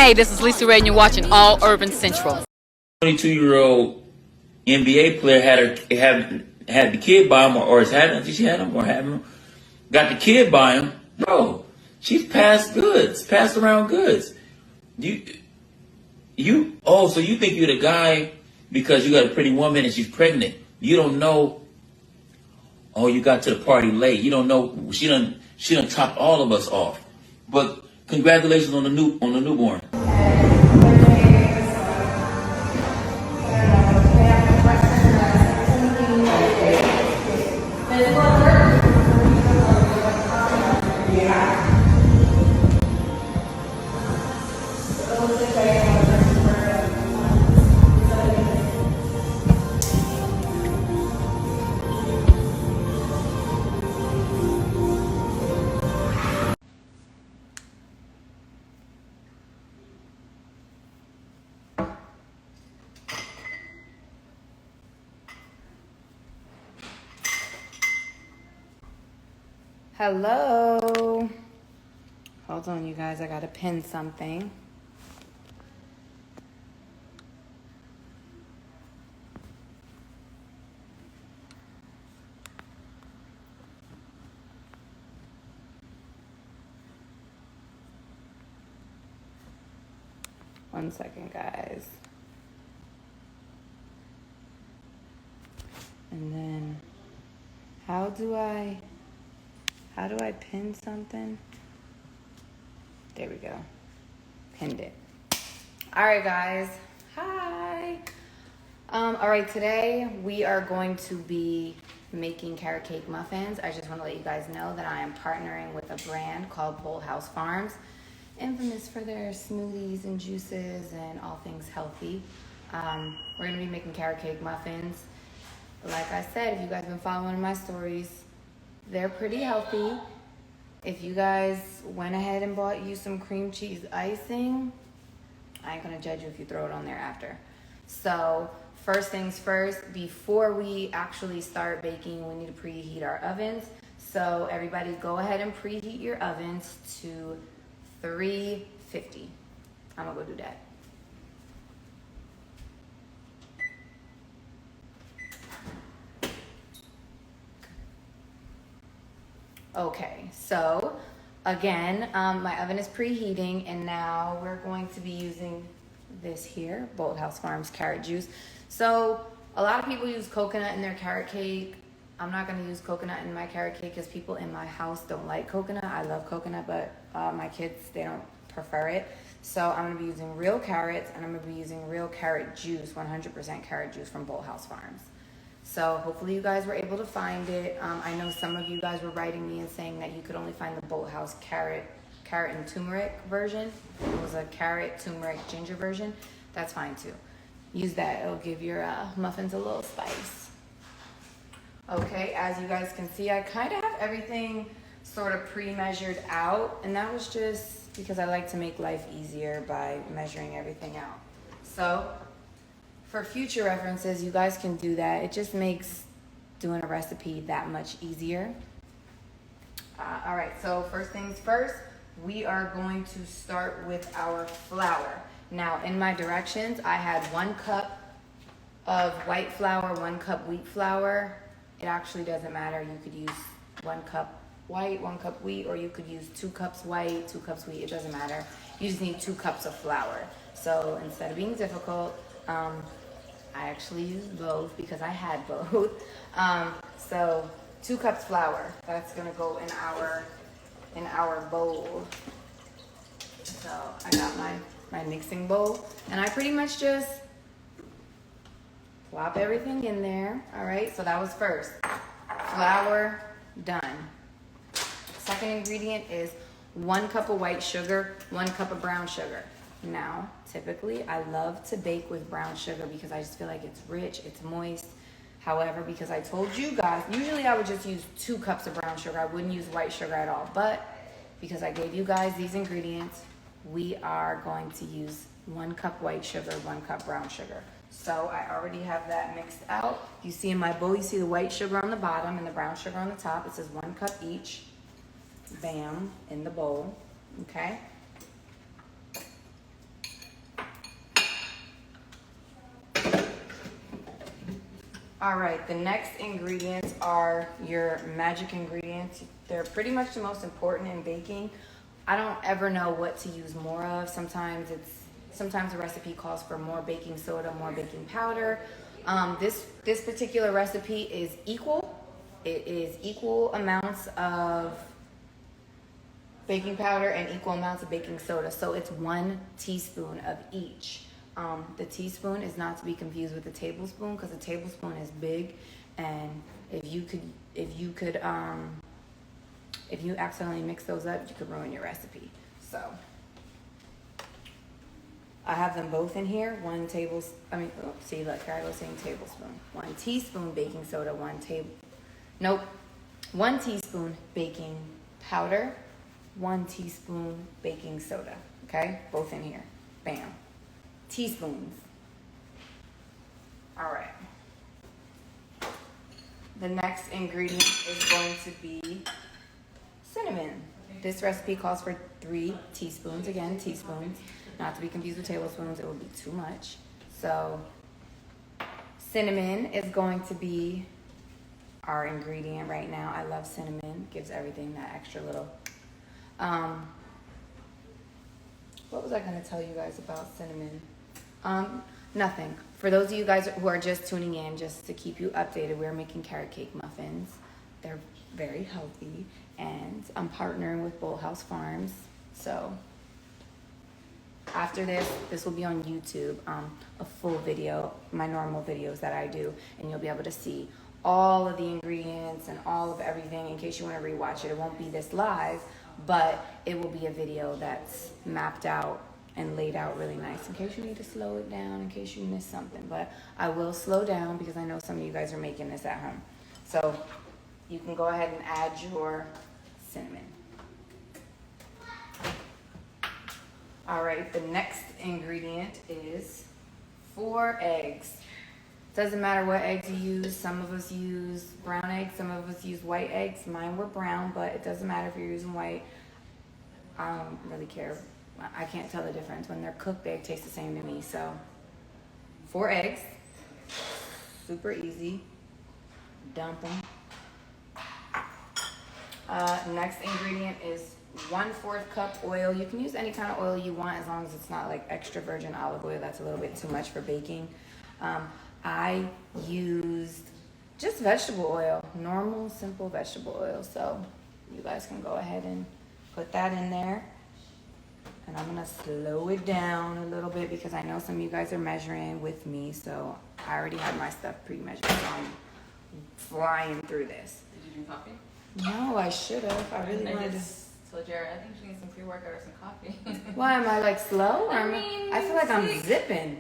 Hey, this is Lisa Ray, and you're watching All Urban Central. 22-year-old NBA player had the kid by him, or did she had him or have him? Got the kid by him, bro. She's passed around goods. So you think you're the guy because you got a pretty woman and she's pregnant. You don't know. Oh, you got to the party late. You don't know she done topped all of us off. But congratulations on the newborn. Hello. Hold on, you guys. I gotta pin something. One second, guys. And then, how do I pin something? There we go. Pinned it. All right, guys. Hi. All right, today we are going to be making carrot cake muffins. I just want to let you guys know that I am partnering with a brand called Bold House Farms, infamous for their smoothies and juices and all things healthy. We're going to be making carrot cake muffins. Like I said, if you guys have been following my stories, they're pretty healthy. If you guys went ahead and bought you some cream cheese icing, I ain't gonna judge you if you throw it on there after. So first things first, before we actually start baking, we need to preheat our ovens. So everybody go ahead and preheat your ovens to 350. I'm gonna go do that. Okay, so again, my oven is preheating, and now we're going to be using this here, Bold House Farms carrot juice. So a lot of people use coconut in their carrot cake. I'm not going to use coconut in my carrot cake because people in my house don't like coconut. I love coconut, but my kids, they don't prefer it. So I'm going to be using real carrots, and I'm going to be using real carrot juice, 100% carrot juice from Bold House Farms. So hopefully you guys were able to find it. I know some of you guys were writing me and saying that you could only find the Bold House carrot and turmeric version. It was a carrot, turmeric, ginger version. That's fine too. Use that. It'll give your muffins a little spice. Okay, as you guys can see, I kind of have everything sort of pre-measured out. And that was just because I like to make life easier by measuring everything out. So for future references, you guys can do that. It just makes doing a recipe that much easier. All right, so first things first, we are going to start with our flour. Now, in my directions, I had 1 cup of white flour, 1 cup wheat flour. It actually doesn't matter. You could use 1 cup white, 1 cup wheat, or you could use 2 cups white, 2 cups wheat. It doesn't matter. You just need 2 cups of flour. So instead of being difficult, I actually used both because I had both. So 2 cups flour. That's gonna go in our bowl. So I got my mixing bowl, and I pretty much just plop everything in there. All right, so that was first. Flour, done. Second ingredient is 1 cup of white sugar, 1 cup of brown sugar. Now, typically, I love to bake with brown sugar because I just feel like it's rich, it's moist. However, because I told you guys, usually I would just use 2 cups of brown sugar. I wouldn't use white sugar at all. But because I gave you guys these ingredients, we are going to use 1 cup white sugar, 1 cup brown sugar. So I already have that mixed out. You see in my bowl, you see the white sugar on the bottom and the brown sugar on the top. It says 1 cup each. Bam, in the bowl, okay? All right, the next ingredients are your magic ingredients. They're pretty much the most important in baking. I don't ever know what to use more of. Sometimes the recipe calls for more baking soda, more baking powder. This particular recipe is equal. It is equal amounts of baking powder and equal amounts of baking soda. So it's 1 teaspoon of each. The teaspoon is not to be confused with a tablespoon, because a tablespoon is big, and if you accidentally mix those up, you could ruin your recipe. So I have them both in here. 1 tablespoon. See, look, here I was saying tablespoon. 1 teaspoon baking soda. 1 teaspoon baking powder. 1 teaspoon baking soda. Okay, both in here. Bam. Teaspoons. All right. The next ingredient is going to be cinnamon. This recipe calls for 3 teaspoons. Again, teaspoons. Not to be confused with tablespoons. It will be too much. So cinnamon is going to be our ingredient right now. I love cinnamon. Gives everything that extra little. What was I going to tell you guys about cinnamon? Nothing. For those of you guys who are just tuning in, just to keep you updated, we're making carrot cake muffins. They're very healthy, and I'm partnering with Bolthouse Farms. So after this will be on YouTube, a full video, my normal videos that I do, and you'll be able to see all of the ingredients and all of everything in case you want to rewatch it. It won't be this live, but it will be a video that's mapped out and laid out really nice in case you need to slow it down, in case you miss something. But I will slow down because I know some of you guys are making this at home. So you can go ahead and add your cinnamon. All right, the next ingredient is 4 eggs. Doesn't matter what eggs you use. Some of us use brown eggs, some of us use white eggs. Mine were brown, but it doesn't matter if you're using white. I don't really care. I can't tell the difference. When they're cooked, they taste the same to me. So 4 eggs, super easy. Dump them. Next ingredient is 1/4 cup oil. You can use any kind of oil you want as long as it's not like extra virgin olive oil. That's a little bit too much for baking. I used just vegetable oil, normal, simple vegetable oil. So you guys can go ahead and put that in there. And I'm gonna slow it down a little bit because I know some of you guys are measuring with me. So I already have my stuff pre-measured, so I'm flying through this. Did you drink coffee? No, I should have. I really wanted to. Told Jared, I think she needs some pre-workout or some coffee. Why am I like slow? I mean, I feel like I'm see. zipping.